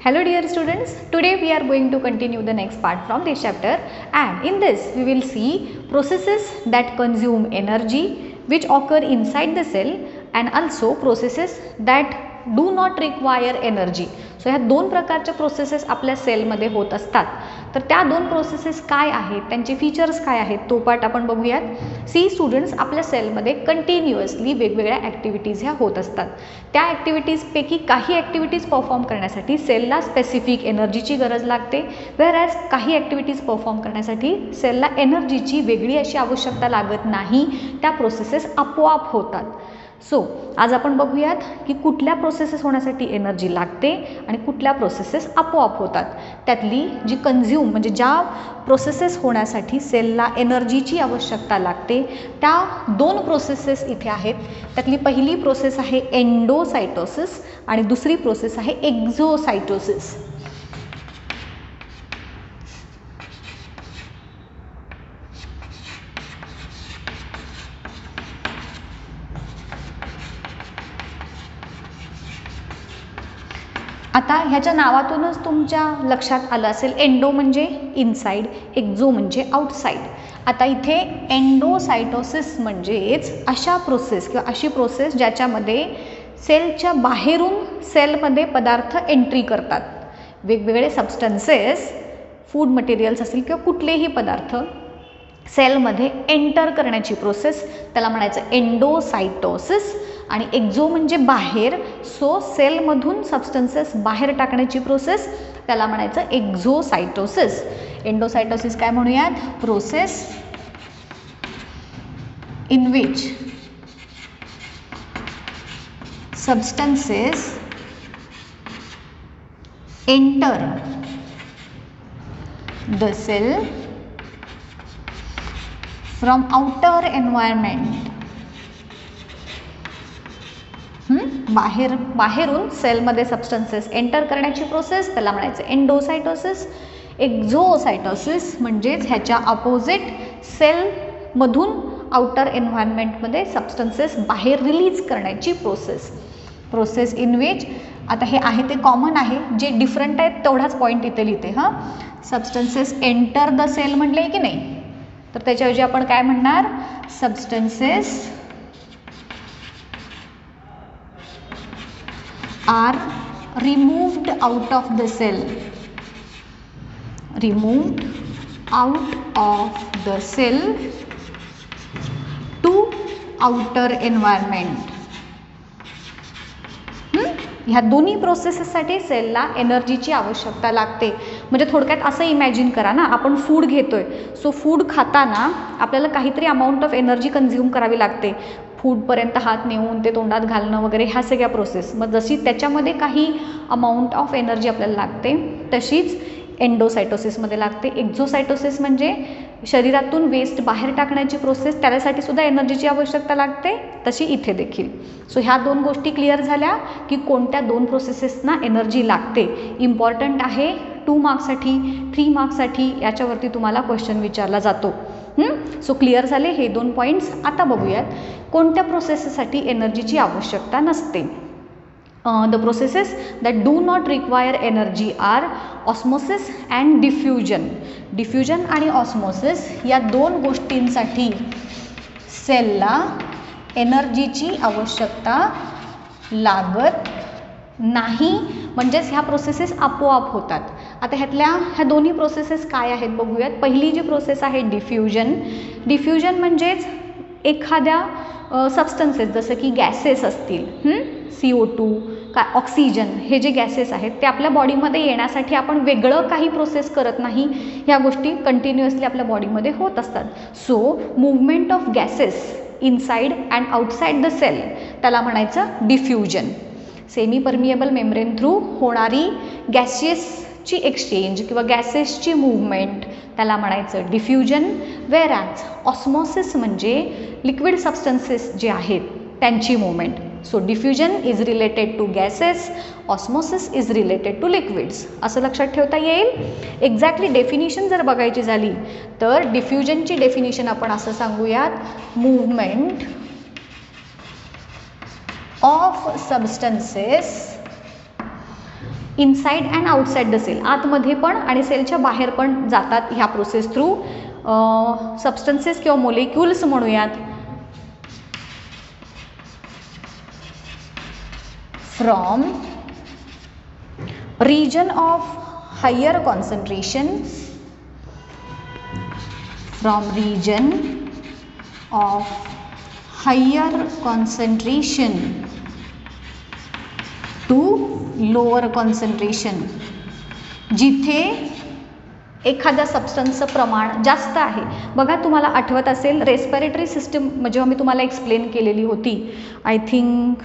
Hello dear students, today we are going to continue the next part from this chapter, and in this we will see processes that consume energy which occur inside the cell and also processes that do not require energy. So ह्या दोन प्रकारच्या processes आपल्या सेलमध्ये होत असतात. तर त्या दोन प्रोसेसेस काय आहेत, त्यांचे फीचर्स काय आहेत, तो पार्ट आपण बघूयात. सी स्टुडंट्स, आपल्या सेलमध्ये कंटिन्युअसली वेगवेगळ्या ॲक्टिव्हिटीज ह्या होत असतात. त्या ॲक्टिव्हिटीजपैकी काही ॲक्टिव्हिटीज परफॉर्म करण्यासाठी सेलला स्पेसिफिक एनर्जीची गरज लागते, वेअरॲज काही ॲक्टिव्हिटीज परफॉर्म करण्यासाठी सेलला एनर्जीची वेगळी अशी आवश्यकता लागत नाही, त्या प्रोसेसेस आपोआप होतात. सो आज आपण बघूयात की कुठल्या प्रोसेसेस होण्यासाठी एनर्जी लागते आणि कुठल्या प्रोसेसेस आपोआप होतात. त्यातली जी कंझ्यूम म्हणजे ज्या प्रोसेसेस होण्यासाठी सेलला एनर्जीची आवश्यकता लागते त्या दोन प्रोसेसेस इथे आहेत. त्यातली पहिली प्रोसेस आहे एंडोसायटोसिस आणि दुसरी प्रोसेस आहे एक्झोसायटोसिस. आता ह्याच्या नावातूनच तुमच्या लक्षात आलं असेल, एंडो म्हणजे इनसाइड, एक्झो म्हणजे आउटसाइड. आता इथे एंडोसायटोसिस म्हणजेच अशा प्रोसेस किंवा अशी प्रोसेस ज्याच्यामध्ये सेलच्या बाहेरून सेलमध्ये पदार्थ एंट्री करतात. वेगवेगळे सबस्टन्सेस, फूड मटेरियल्स असतील किंवा कुठलेही पदार्थ सेलमध्ये एंटर करण्याची प्रोसेस, त्याला म्हणायचं एंडोसायटोसिस. आणि एक्झो म्हणजे बाहेर, सो सेलमधून सबस्टन्सेस बाहेर टाकण्याची प्रोसेस, त्याला म्हणायचं एक्झोसायटोसिस. एंडोसायटोसिस काय म्हणूयात? Process in which substances enter the cell from outer environment. बाहेरून सेलमध्ये सबस्टन्सेस एंटर करण्याची प्रोसेस, त्याला म्हणायचं एंडोसायटोसिस. एक्झोसायटोसिस म्हणजेच ह्याच्या अपोजिट, सेलमधून आउटर एन्व्हायरमेंटमध्ये सबस्टन्सेस बाहेर रिलीज करण्याची प्रोसेस. प्रोसेस इन विच, आता हे आहे ते कॉमन आहे, जे डिफरंट आहेत तेवढाच पॉईंट इथे लिहिते. सबस्टन्सेस एंटर द सेल म्हणले की नाही, तर त्याच्याऐवजी आपण काय म्हणणार? Substances are removed out of the cell. Removed out of the cell to outer environment. ह्या दोन्ही प्रोसेसेससाठी सेलला एनर्जीची आवश्यकता लागते. म्हणजे थोडक्यात असं इमॅजिन करा ना, आपण फूड घेतोय, सो फूड खाताना आपल्याला काहीतरी अमाऊंट ऑफ एनर्जी कंझ्युम करावी लागते. फूडपर्यंत हात नेऊन ते तोंडात घालणं वगैरे ह्या सगळ्या प्रोसेस, मग जशी त्याच्यामध्ये काही अमाऊंट ऑफ एनर्जी आपल्याला लागते तशीच एंडोसायटोसिसमध्ये लागते. एक्झोसायटोसिस म्हणजे शरीरातून वेस्ट बाहेर टाकण्याची प्रोसेस, त्याच्यासाठी सुद्धा एनर्जीची आवश्यकता लागते, तशी इथे देखील. सो ह्या दोन गोष्टी क्लिअर झाल्या की कोणत्या दोन प्रोसेसेसना एनर्जी लागते. इम्पॉर्टंट आहे 2 मार्क्ससाठी, 3 मार्क्ससाठी याच्यावरती तुम्हाला क्वेश्चन विचारला जातो. सो क्लिअर झाले हे दोन पॉईंट्स. आता बघूयात कोणत्या प्रोसेससाठी एनर्जीची आवश्यकता नसते. The processes that do not require energy are osmosis and diffusion. Diffusion आणि ऑस्मोसिस या दोन गोष्टींसाठी सेलला एनर्जीची आवश्यकता लागत नाही, म्हणजेच ह्या प्रोसेसेस आपोआप होतात. आता ह्या दोन्ही प्रोसेसेस काय आहेत बघूयात. पहिली जी प्रोसेस आहे डिफ्युजन. डिफ्युजन म्हणजेच एखाद्या सबस्टन्सेस जसं की गॅसेस असतील, CO2 का ऑक्सिजन, हे जे गॅसेस आहेत ते आपल्या बॉडीमध्ये येण्यासाठी आपण वेगळं काही प्रोसेस करत नाही, ह्या गोष्टी कंटिन्युअसली आपल्या बॉडीमध्ये होत असतात. So movement of gases inside and outside the cell, त्याला म्हणायचं diffusion. Semi permeable membrane through होणारी गॅसियसची एक्सचेंज किंवा गॅसेसची मूव्हमेंट, त्याला म्हणायचं डिफ्युजन. वेअरॲज ऑस्मोसिस म्हणजे लिक्विड सबस्टन्सेस जे आहेत त्यांची movement. So diffusion is related to gases, osmosis is related to liquids, असं लक्षात ठेवता येईल. एक्झॅक्टली डेफिनिशन जर बघायची झाली तर डिफ्युजनची डेफिनिशन आपण असं सांगूयात, movement of substances inside and outside the cell, आतमध्ये पण आणि सेलच्या बाहेर पण जातात ह्या प्रोसेस थ्रू सबस्टन्सेस किंवा मोलिक्युल्स म्हणूयात from region of higher concentration, from region of higher concentration to lower concentration, जिथे एखाद्या सबस्टन्सचं प्रमाण जास्त आहे. बघा तुम्हाला आठवत असेल रेस्पिरेटरी सिस्टम जेव्हा मी तुम्हाला एक्सप्लेन केलेली होती, आय थिंक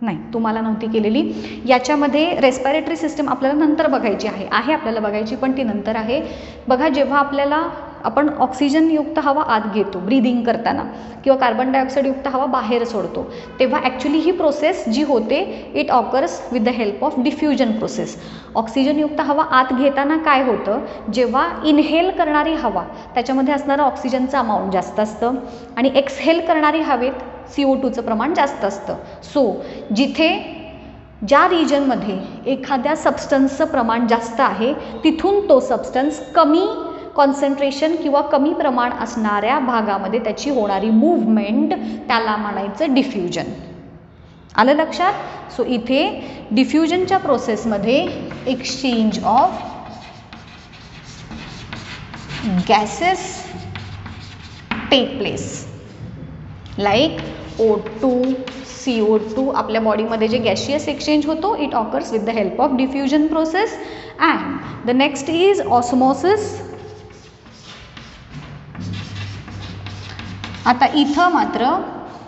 नाही तुम्हाला नव्हती केलेली, याच्यामध्ये रेस्पिरेटरी सिस्टम आपल्याला नंतर बघायची आहे आपल्याला बघायची पण ती नंतर आहे. बघा जेव्हा आपल्याला आपण ऑक्सिजनयुक्त हवा आत घेतो ब्रीदिंग करताना किंवा कार्बन डायऑक्साईडयुक्त हवा बाहेर सोडतो, तेव्हा ॲक्च्युली ही प्रोसेस जी होते it occurs with the help of diffusion process. ऑक्सिजनयुक्त हवा आत घेताना काय होतं, जेव्हा इनहेल करणारी हवा त्याच्यामध्ये असणारं ऑक्सिजनचं अमाऊंट जास्त असतं आणि एक्सहेल करणारी हवेत CO2चं प्रमाण जास्त असतं. सो जिथे ज्या रिजनमध्ये एखाद्या सबस्टन्सचं प्रमाण जास्त आहे तिथून तो सबस्टन्स कमी कॉन्सन्ट्रेशन किंवा कमी प्रमाण असणाऱ्या भागामध्ये त्याची होणारी मूव्हमेंट त्याला म्हणायचं डिफ्युजन. आलं लक्षात? सो इथे डिफ्युजनच्या प्रोसेसमध्ये exchange of gases take place like O2, CO2. आपल्या बॉडीमध्ये जे गॅशियस एक्सचेंज होतो it occurs with the help of diffusion process. And the next is osmosis. आता इथं मात्र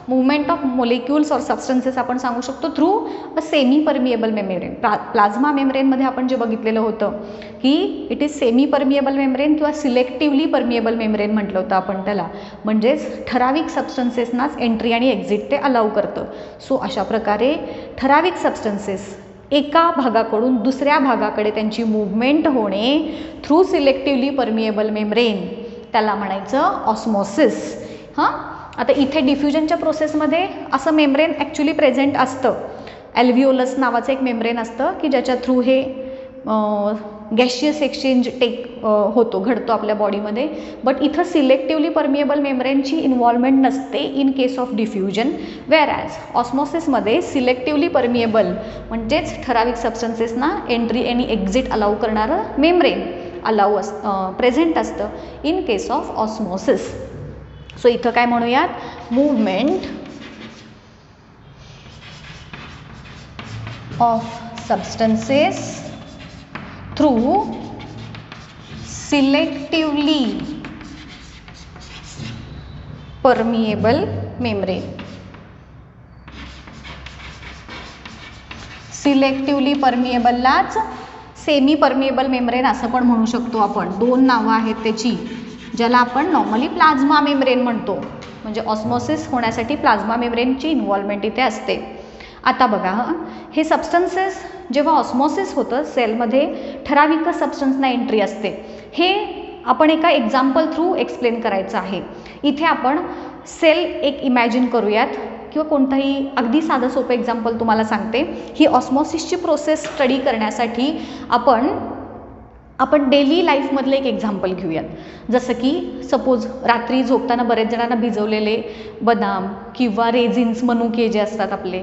मूवमेंट ऑफ मोलिक्युल्स और सबस्टन्सेस आपण सांगू शकतो through a semi permeable membrane. प्लाझ्मा मेम्ब्रेनमध्ये आपण जे बघितलेलं होतं की it is semi permeable membrane किंवा सिलेक्टिव्हली परमिएबल मेम्ब्रेन म्हटलं होतं आपण त्याला, म्हणजेच ठराविक सबस्टन्सेसनाच एंट्री आणि एक्झिट ते अलाउ करतं. सो अशा प्रकारे ठराविक सबस्टन्सेस एका भागाकडून दुसऱ्या भागाकडे त्यांची मूव्हमेंट होणे थ्रू सिलेक्टिव्हली परमिएबल मेम्ब्रेन त्याला म्हणायचं ऑस्मोसिस. हां, आता इथे डिफ्युजनच्या प्रोसेसमध्ये असं मेम्ब्रेन ॲक्च्युली प्रेझेंट असतं. ॲल्व्हिओलस नावाचं एक मेम्ब्रेन असतं की ज्याच्या थ्रू हे गॅशियस एक्सचेंज घडतो आपल्या बॉडीमध्ये. बट इथं सिलेक्टिव्हली परमिएबल मेम्ब्रेनची इन्व्हॉल्वमेंट नसते in case of diffusion, whereas ऑस्मोसिसमध्ये सिलेक्टिव्हली परमिएबल म्हणजेच ठराविक सबस्टन्सेसना एंट्री आणि एक्झिट अलाउ करणारं मेम्ब्रेन प्रेझेंट असतं in case of osmosis. So इथं काय म्हणूयात, movement of substances through selectively permeable membrane. Selectively परमिएबललाच सेमी परमिएबल मेम्ब्रेन असं पण म्हणू शकतो आपण. दोन नावं आहेत त्याची, ज्याला आपण नॉर्मली प्लाझ्मा मेम्ब्रेन म्हणतो. म्हणजे ऑस्मोसिस होण्यासाठी प्लाझ्मा मेम्ब्रेनची इन्व्हॉल्वमेंट इथे असते. आता बघा हे सबस्टन्सेस जेव्हा ऑस्मोसिस होतं सेलमध्ये ठराविक सबस्टन्सना एंट्री असते. हे आपण एका एक्झाम्पल थ्रू एक्सप्लेन करायचं आहे. इथे आपण सेल एक इमॅजिन करूयात किंवा कोणताही अगदी साधं सोपं एक्झाम्पल तुम्हाला सांगते. ही ऑस्मोसिसची प्रोसेस स्टडी करण्यासाठी आपण डेली लाईफमधलं एक एक्झाम्पल घेऊयात. जसं की सपोज रात्री झोपताना बरेच जणांना भिजवलेले बदाम किंवा रेझिन्स मनुके जे असतात आपले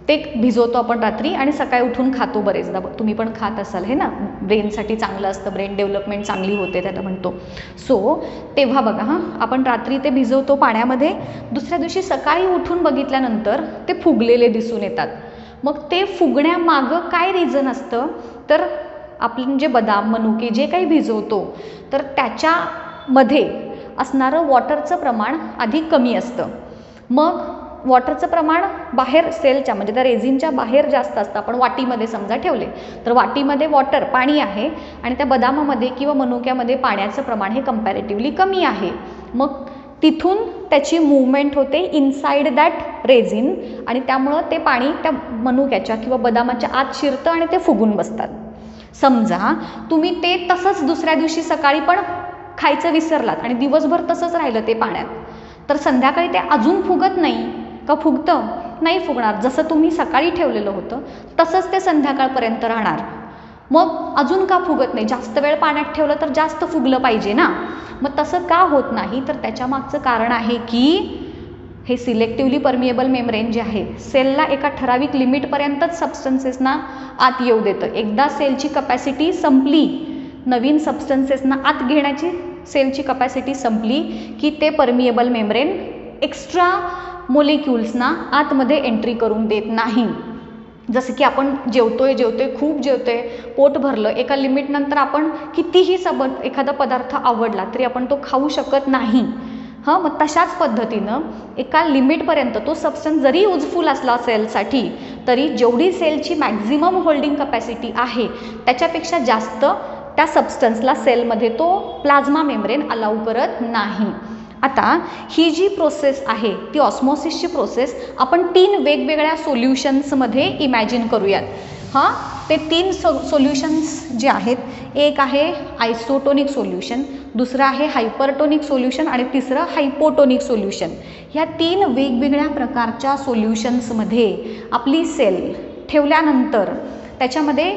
ते भिजवतो आपण रात्री आणि सकाळी उठून खातो. बरेचदा तुम्ही पण खात असाल हे ना, ब्रेनसाठी चांगलं असतं, ब्रेन डेव्हलपमेंट चांगली होते त्याला म्हणतो. सो तेव्हा बघा आपण रात्री ते भिजवतो पाण्यामध्ये, दुसऱ्या दिवशी सकाळी उठून बघितल्यानंतर ते फुगलेले दिसून येतात. मग ते फुगण्यामागं काय रिझन असतं, तर आपण जे बदाम मनुके जे काही भिजवतो तर त्याच्यामध्ये असणारं वॉटरचं प्रमाण आधी कमी असतं. मग वॉटरचं प्रमाण बाहेर सेलच्या म्हणजे त्या रेझिनच्या बाहेर जास्त असतं. आपण वाटीमध्ये समजा ठेवले तर वाटीमध्ये वॉटर पाणी आहे आणि त्या बदामामध्ये किंवा मनुक्यामध्ये पाण्याचं प्रमाण हे कम्पॅरेटिव्हली कमी आहे. मग तिथून त्याची मूवमेंट होते इनसाइड दॅट रेझिन आणि त्यामुळं ते पाणी त्या मनुक्याच्या किंवा बदामाच्या आत शिरतं आणि ते फुगून बसतात. समजा तुम्ही ते तसंच दुसऱ्या दिवशी सकाळी पण खायचं विसरलात आणि दिवसभर तसंच राहिलं ते पाण्यात, तर संध्याकाळी ते अजून फुगत नाही का? फुगतं? नाही फुगणार. जसं तुम्ही सकाळी ठेवलेलं होतं तसंच ते संध्याकाळपर्यंत राहणार. मग अजून का फुगत नाही? जास्त वेळ पाण्यात ठेवलं तर जास्त फुगलं पाहिजे ना. मग तसं का होत नाही? तर त्याच्या मागचं कारण आहे की हे सिलेक्टिव्हली परमिएबल मेम्ब्रेन जे आहे सेलला एका ठराविक लिमिटपर्यंतच सबस्टन्सेसना आत येऊ देतं. एकदा सेलची कपॅसिटी संपली, नवीन सबस्टन्सेसना आत घेण्याची सेलची कपॅसिटी संपली की ते परमिएबल मेम्ब्रेन एक्स्ट्रा मोलिक्युल्सना आतमध्ये एंट्री करून देत नाही. जसं की आपण जेवतोय खूप जेवतोय, पोट भरलं, एका लिमिटनंतर आपण कितीही एखादा पदार्थ आवडला तरी आपण तो खाऊ शकत नाही. मग तशाच पद्धतीनं एका लिमिटपर्यंत तो सबस्टन्स जरी युजफुल असला सेलसाठी तरी जेवढी सेलची मॅक्झिमम होल्डिंग कपॅसिटी आहे त्याच्यापेक्षा जास्त त्या सबस्टन्सला सेलमध्ये तो प्लाझ्मा मेम्ब्रेन अलाउ करत नाही. आता ही जी प्रोसेस आहे ती ऑस्मोसिसची प्रोसेस आपण 3 वेगवेगळ्या सोल्युशन्समध्ये इमॅजिन करूयात. ते 3 सोल्युशन्स जे आहेत, एक आहे आयसोटोनिक सोल्युशन, दुसरं आहे हायपरटोनिक सोल्युशन आणि तिसरं हायपोटोनिक सोल्युशन. ह्या 3 वेगवेगळ्या प्रकारच्या सोल्युशन्समध्ये आपली सेल ठेवल्यानंतर त्याच्यामध्ये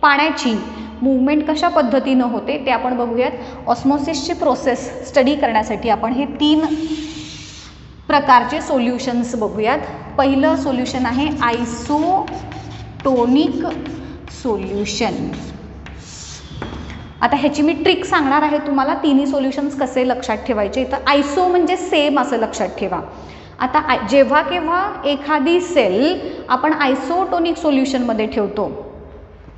पाण्याची मूवमेंट कशा पद्धतीनं होते ते आपण बघूयात. ऑस्मोसिसची प्रोसेस स्टडी करण्यासाठी आपण हे 3 प्रकारचे सोल्युशन्स बघूयात. पहिलं सोल्युशन आहे आयसोटोनिक सोल्युशन. आता ह्याची मी ट्रिक सांगणार आहे तुम्हाला, तिन्ही सोल्युशन्स कसे लक्षात ठेवायचे. तर आयसो म्हणजे सेम असं लक्षात ठेवा. आता जेव्हा केव्हा एखादी सेल आपण आयसोटोनिक सोल्युशनमध्ये ठेवतो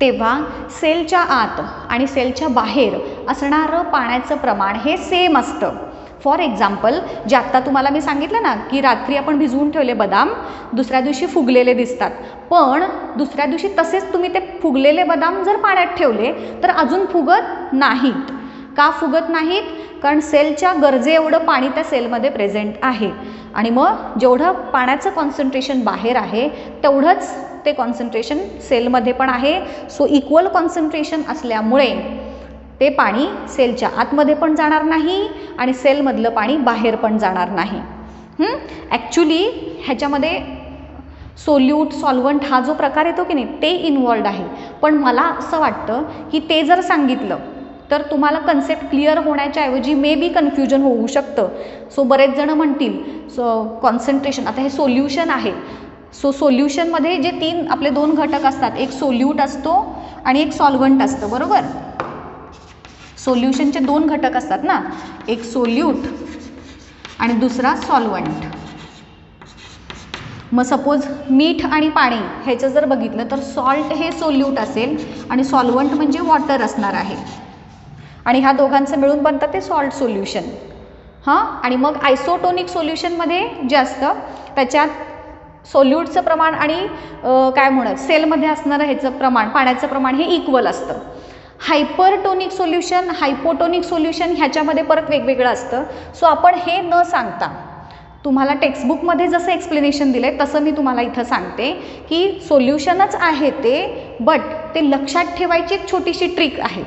तेव्हा सेलच्या आत आणि सेलच्या बाहेर असणारं पाण्याचं प्रमाण हे सेम असतं. फॉर एक्झाम्पल, जे आत्ता तुम्हाला मी सांगितलं ना की रात्री आपण भिजवून ठेवले बदाम दुसऱ्या दिवशी फुगलेले दिसतात, पण दुसऱ्या दिवशी तसेच तुम्ही ते फुगलेले बदाम जर पाण्यात ठेवले तर अजून फुगत नाहीत. का फुगत नाहीत? कारण सेलच्या गरजे एवढं पाणी त्या सेलमध्ये प्रेझेंट आहे आणि मग जेवढं पाण्याचं कॉन्सन्ट्रेशन बाहेर आहे तेवढंच ते कॉन्सन्ट्रेशन सेलमध्ये पण आहे. सो इक्वल कॉन्सन्ट्रेशन असल्यामुळे ते पाणी सेलच्या आतमध्ये पण जाणार नाही आणि सेलमधलं पाणी बाहेर पण जाणार नाही. ॲक्च्युली ह्याच्यामध्ये सोल्यूट सॉल्वंट हा जो प्रकार येतो की नाही ते इन्वॉल्ड आहे, पण मला असं वाटतं की ते जर सांगितलं तर तुम्हाला कन्सेप्ट क्लिअर होण्याच्या ऐवजी मे बी कन्फ्युजन होऊ शकतं. सो बरेच जण म्हणतील कॉन्सन्ट्रेशन, आता हे सोल्युशन आहे, सो सोल्युशनमध्ये जे 3 आपले 2 घटक असतात, एक सोल्यूट असतो आणि एक सॉल्वंट असतं, बरोबर. सोल्युशनचे 2 घटक असतात ना, एक सोल्यूट आणि दुसरा सॉल्वंट. मग सपोज मीठ आणि पाणी ह्याचं जर बघितलं तर सॉल्ट हे सोल्यूट असेल आणि सॉल्वंट म्हणजे वॉटर असणार आहे आणि ह्या दोघांचं मिळून बनतं ते सॉल्ट सोल्युशन. आणि मग आयसोटोनिक सोल्युशनमध्ये जे असतं त्याच्यात सोल्यूटचं प्रमाण आणि काय म्हणत सेलमध्ये असणारं ह्याचं प्रमाण, पाण्याचं प्रमाण हे इक्वल असतं. हायपरटोनिक सोल्युशन, हायपोटोनिक सोल्युशन ह्याच्यामध्ये परत वेगवेगळं असतं. सो आपण हे न सांगता तुम्हाला टेक्स्टबुकमध्ये जसं एक्सप्लेनेशन दिलं आहे तसं मी तुम्हाला इथं सांगते की सोल्युशनच आहे ते, बट ते लक्षात ठेवायची एक छोटीशी ट्रिक आहे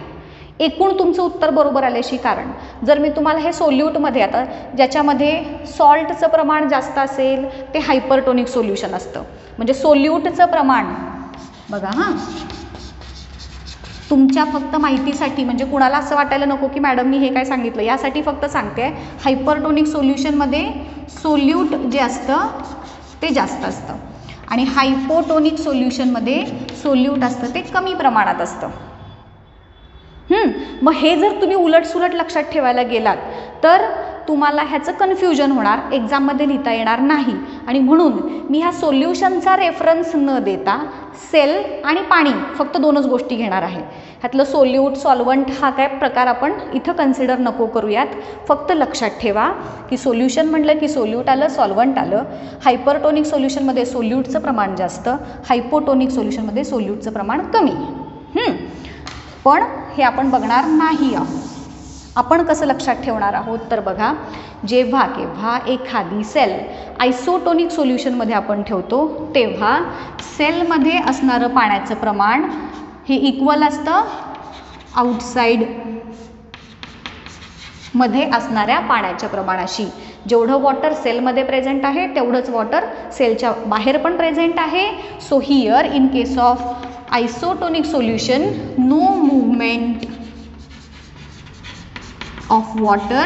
एकूण तुमचं उत्तर बरोबर आल्याशी. कारण जर मी तुम्हाला हे सोल्यूटमध्ये, आता ज्याच्यामध्ये सॉल्टचं प्रमाण जास्त असेल ते हायपरटोनिक सोल्युशन असतं. म्हणजे सोल्यूटचं प्रमाण बघा, तुमच्या फक्त माहितीसाठी, म्हणजे कुणाला असं वाटायला नको की मॅडमनी हे काय सांगितलं, यासाठी फक्त सांगते. हायपरटोनिक सोल्युशनमध्ये सोल्यूट जे असतं ते जास्त असतं आणि हायपोटोनिक सोल्युशनमध्ये सोल्यूट असतं ते कमी प्रमाणात असतं. मग हे जर तुम्ही उलटसुलट लक्षात ठेवायला गेलात तर तुम्हाला ह्याचं कन्फ्युजन होणार, एक्झाममध्ये लिहिता येणार नाही. आणि म्हणून मी ह्या सोल्युशनचा रेफरन्स न देता सेल आणि पाणी फक्त 2च गोष्टी घेणार आहे. ह्यातलं सोल्यूट सॉल्वंट हा काय प्रकार आपण इथं कन्सिडर नको करूयात. फक्त लक्षात ठेवा की सोल्युशन म्हटलं की सोल्यूट आलं, सॉल्वंट आलं. हायपरटोनिक सोल्युशनमध्ये सोल्यूटचं प्रमाण जास्त, हायपोटोनिक सोल्युशनमध्ये सोल्यूटचं प्रमाण कमी. पण हे आपण बघणार नाही आहोत. आपण कसं लक्षात ठेवणार आहोत तर बघा, जेव्हा केव्हा एखादी सेल आयसोटोनिक सोल्युशनमध्ये आपण ठेवतो तेव्हा सेलमध्ये असणारं पाण्याचं प्रमाण हे इक्वल असतं आउटसाईड मध्ये असणाऱ्या पाण्याच्या प्रमाणाशी. जेवढं वॉटर सेलमध्ये प्रेझेंट आहे तेवढंच वॉटर सेलच्या बाहेर पण प्रेझेंट आहे. So here in case of isotonic solution, no movement of water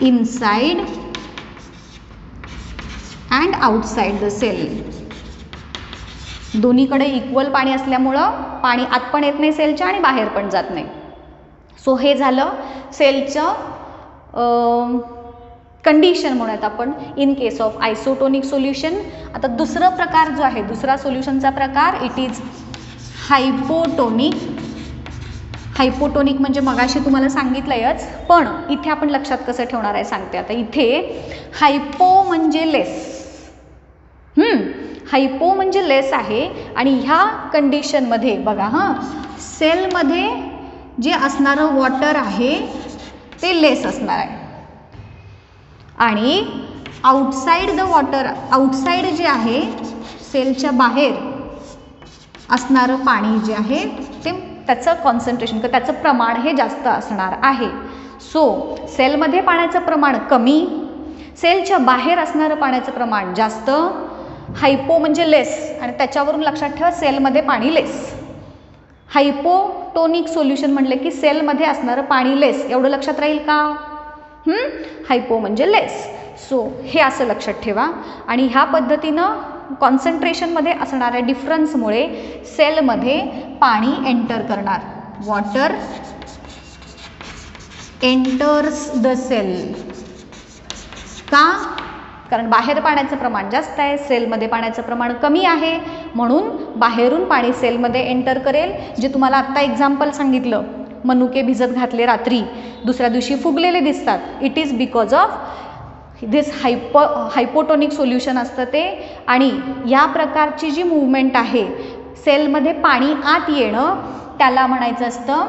inside and outside the cell. दोन्हीकडे इक्वल पाणी असल्यामुळं पाणी आत पण येत नाही सेलच्या आणि बाहेर पण जात नाही. सो हे झालं सेलचं कंडिशन म्हणूयात आपण in case of isotonic solution. आता दुसरा प्रकार जो आहे, दुसरा सोल्युशनचा प्रकार, इट इज हायपोटोनिक. हायपोटोनिक म्हणजे मगाशी तुम्हाला सांगितलंयच, पण इथे आपण लक्षात कसं ठेवणार आहे सांगते. आता इथे हायपो म्हणजे लेस, हायपो म्हणजे लेस आहे आणि ह्या कंडिशनमध्ये बघा हां, सेलमध्ये जे असणारं वॉटर आहे ते लेस असणार आहे आणि आउटसाइड द वॉटर, आउटसाइड जे आहे सेलच्या बाहेर असणारं पाणी जे आहे ते त्याचं कॉन्सन्ट्रेशन किंवा त्याचं प्रमाण हे जास्त असणार आहे. सो सेलमध्ये पाण्याचं प्रमाण कमी, सेलच्या बाहेर असणारं पाण्याचं प्रमाण जास्त. हायपो म्हणजे लेस आणि त्याच्यावरून लक्षात ठेवा सेलमध्ये पाणी लेस. हायपोटोनिक सोल्युशन म्हटलं की सेलमध्ये असणारं पाणी लेस, एवढं लक्षात राहील का? हायपो म्हणजे लेस. सो हे असं लक्षात ठेवा आणि ह्या पद्धतीनं कॉन्सन्ट्रेशनमध्ये असणाऱ्या डिफरन्समुळे सेलमध्ये पाणी एंटर करणार. Water enters the cell. का? कारण बाहेर पाण्याचं प्रमाण जास्त आहे, सेलमध्ये पाण्याचं प्रमाण कमी आहे, म्हणून बाहेरून पाणी सेलमध्ये एंटर करेल. जे तुम्हाला आत्ता एक्झाम्पल सांगितलं, मनुके भिजत घातले रात्री, दुसऱ्या दिवशी फुगलेले दिसतात, it is because of this hypotonic solution असतं ते. आणि या प्रकारची जी मूवमेंट आहे सेलमध्ये पाणी आत येणं, त्याला म्हणायचं असतं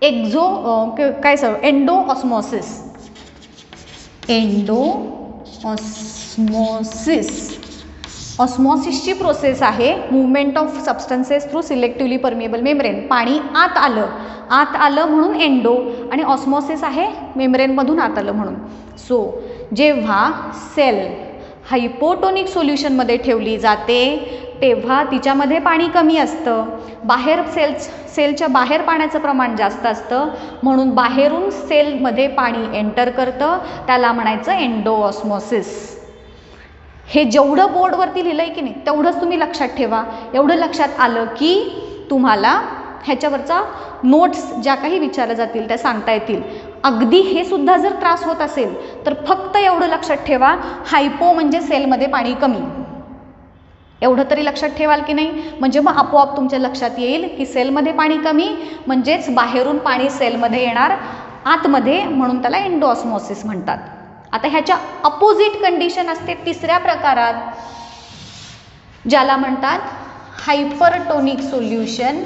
एंडो ऑस्मोसिस. Endo osmosis. ऑस्मोसिसची प्रोसेस आहे, movement of substances through selectively permeable membrane. पाणी आत आलं म्हणून एंडो, आणि ऑस्मोसिस आहे मेम्ब्रेनमधून आत आलं म्हणून. सो जेव्हा सेल हायपोटोनिक सोल्युशनमध्ये ठेवली जाते तेव्हा तिच्यामध्ये पाणी कमी असतं, बाहेर सेलच्या बाहेर पाण्याचं प्रमाण जास्त असतं, म्हणून बाहेरून सेलमध्ये पाणी एंटर करतं, त्याला म्हणायचं एंडो ऑस्मोसिस. हे जेवढं बोर्डवरती लिहिलं आहे की नाही तेवढंच तुम्ही लक्षात ठेवा. एवढं लक्षात आलं की तुम्हाला ह्याच्यावरचा नोट्स ज्या काही विचारल्या जातील त्या सांगता येतील. अगदी हे सुद्धा जर त्रास होत असेल तर फक्त एवढं लक्षात ठेवा, हायपो म्हणजे सेलमध्ये पाणी कमी. एवढं तरी लक्षात ठेवाल की नाही? म्हणजे मग आपोआप तुमच्या लक्षात येईल की सेलमध्ये पाणी कमी म्हणजेच बाहेरून पाणी सेलमध्ये येणार आतमध्ये, म्हणून त्याला एंडो ऑस्मोसिस म्हणतात. आता ह्याच्या अपोजिट कंडिशन असते तिसऱ्या प्रकारात, ज्याला म्हणतात हायपरटोनिक सोल्युशन.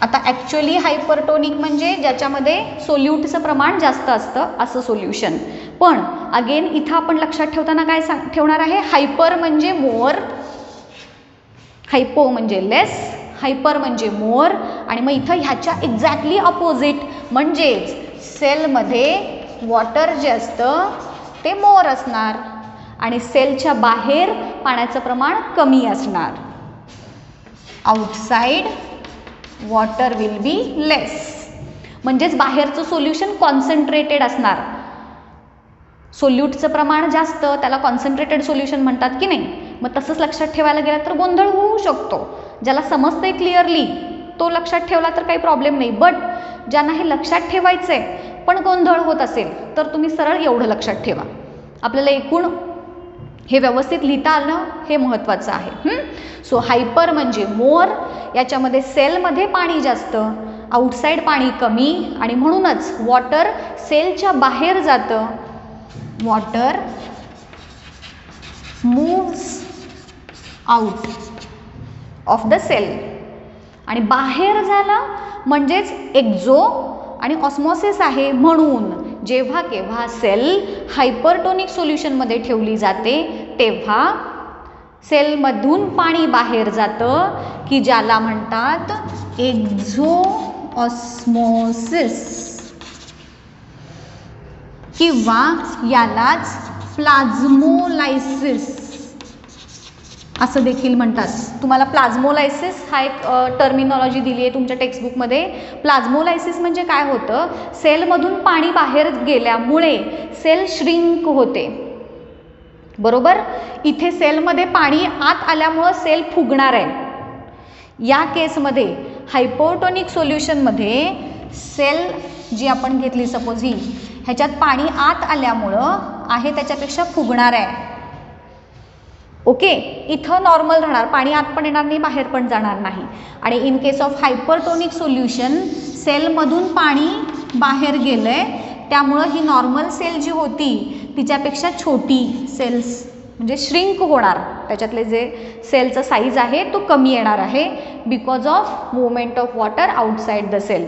आता ॲक्च्युअली हायपरटोनिक म्हणजे ज्याच्यामध्ये सोल्यूटचं प्रमाण जास्त असतं असं सोल्युशन. पण अगेन इथं आपण लक्षात ठेवताना काय ठेवणार आहे? हायपर म्हणजे मोर, हायपो म्हणजे लेस, हायपर म्हणजे मोर. आणि मग इथं ह्याच्या एक्झॅक्टली अपोजिट म्हणजेच सेलमध्ये वॉटर जे असतं ते मोर असणार आणि सेलच्या बाहेर पाण्याचं प्रमाण कमी असणार. Outside water will be less, म्हणजेच बाहेरचं सोल्युशन कॉन्सन्ट्रेटेड असणार. सोल्यूटचं प्रमाण जास्त, त्याला कॉन्सन्ट्रेटेड सोल्युशन म्हणतात की नाही? मग तसंच लक्षात ठेवायला गेलं तर गोंधळ होऊ शकतो. ज्याला समजतंय क्लिअरली तो लक्षात ठेवला तर काही प्रॉब्लेम नाही, बट ज्यांना हे लक्षात ठेवायचं आहे पण गोंधळ होत असेल तर तुम्ही सरळ एवढं लक्षात ठेवा. आपल्याला एकूण हे व्यवस्थित लिहिता आलं हे महत्त्वाचं आहे. सो हायपर म्हणजे मोर, याच्यामध्ये सेलमध्ये पाणी जास्त, आउटसाईड पाणी कमी, आणि म्हणूनच वॉटर सेलच्या बाहेर जातं. Water moves out of the cell, आणि बाहेर झालं म्हणजेच एक्झो आणि ऑस्मोसिस आहे. म्हणून जेव्हा केव्हा सेल हायपरटोनिक सोल्युशनमध्ये ठेवली जाते तेव्हा सेलमधून पाणी बाहेर जातं की ज्याला म्हणतात एक्झो ऑस्मोसिस किंवा यालाच प्लाझ्मोलायसिस असं देखील म्हणतात. तुम्हाला प्लाझ्मोलायसिस हा एक टर्मिनॉलॉजी दिली आहे तुमच्या टेक्स्टबुकमध्ये. प्लाझ्मोलायसिस म्हणजे काय होतं, सेलमधून पाणी बाहेर गेल्यामुळे सेल श्रिंक होते, बरोबर. इथे सेलमध्ये पाणी आत आल्यामुळं सेल फुगणार आहे. या केसमध्ये हायपोटोनिक सोल्युशनमध्ये सेल जी आपण घेतली सपोज ही, ह्याच्यात पाणी आत आल्यामुळं आहे त्याच्यापेक्षा फुगणार आहे. ओके, इथं नॉर्मल राहणार, पाणी आत पण येणार नाही बाहेर पण जाणार नाही. आणि in case of hypertonic solution सेलमधून पाणी बाहेर गेलंय, त्यामुळं ही नॉर्मल सेल जी होती तिच्यापेक्षा छोटी सेल्स म्हणजे श्रिंक होणार. त्याच्यातले जे सेलचं साईज आहे तो कमी येणार आहे because of movement of water outside the cell.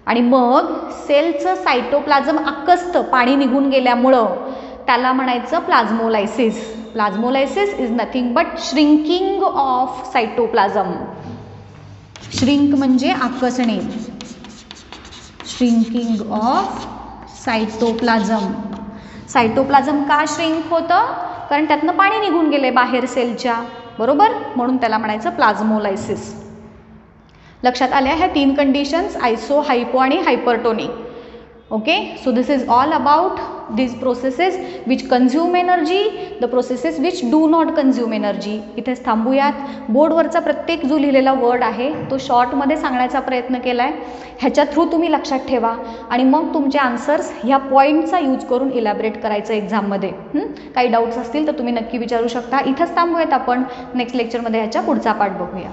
आणि मग सेलचं सायटोप्लाझम आकसतं पाणी निघून गेल्यामुळं, त्याला म्हणायचं plasmolysis. Plasmolysis is nothing but shrinking of cytoplasm. Shrink म्हणजे आकसणे, श्रिंकिंग ऑफ सायटोप्लाझम. सायटोप्लाझम का श्रिंक होतं, कारण त्यातनं पाणी निघून गेले बाहेर सेलच्या, बरोबर, म्हणून त्याला म्हणायचं प्लाझ्मोलायसिस. लक्षात आल्या ह्या 3 कंडिशन्स, आयसो, हायपो आणि hypertonic. Okay, so this is all about these processes which consume energy, the processes which do not consume energy. इथेच थांबूयात. बोर्डवरचा प्रत्येक जो लिहिलेला वर्ड आहे तो शॉर्टमध्ये सांगण्याचा प्रयत्न केला आहे. ह्याच्या थ्रू तुम्ही लक्षात ठेवा आणि मग तुमचे आन्सर्स ह्या पॉईंटचा यूज करून इलॅबरेट करायचं एक्झाममध्ये. काही डाऊट्स असतील तर तुम्ही नक्की विचारू शकता. इथंच थांबूयात आपण. नेक्स्ट लेक्चरमध्ये ह्याच्या पुढचा पार्ट बघूया.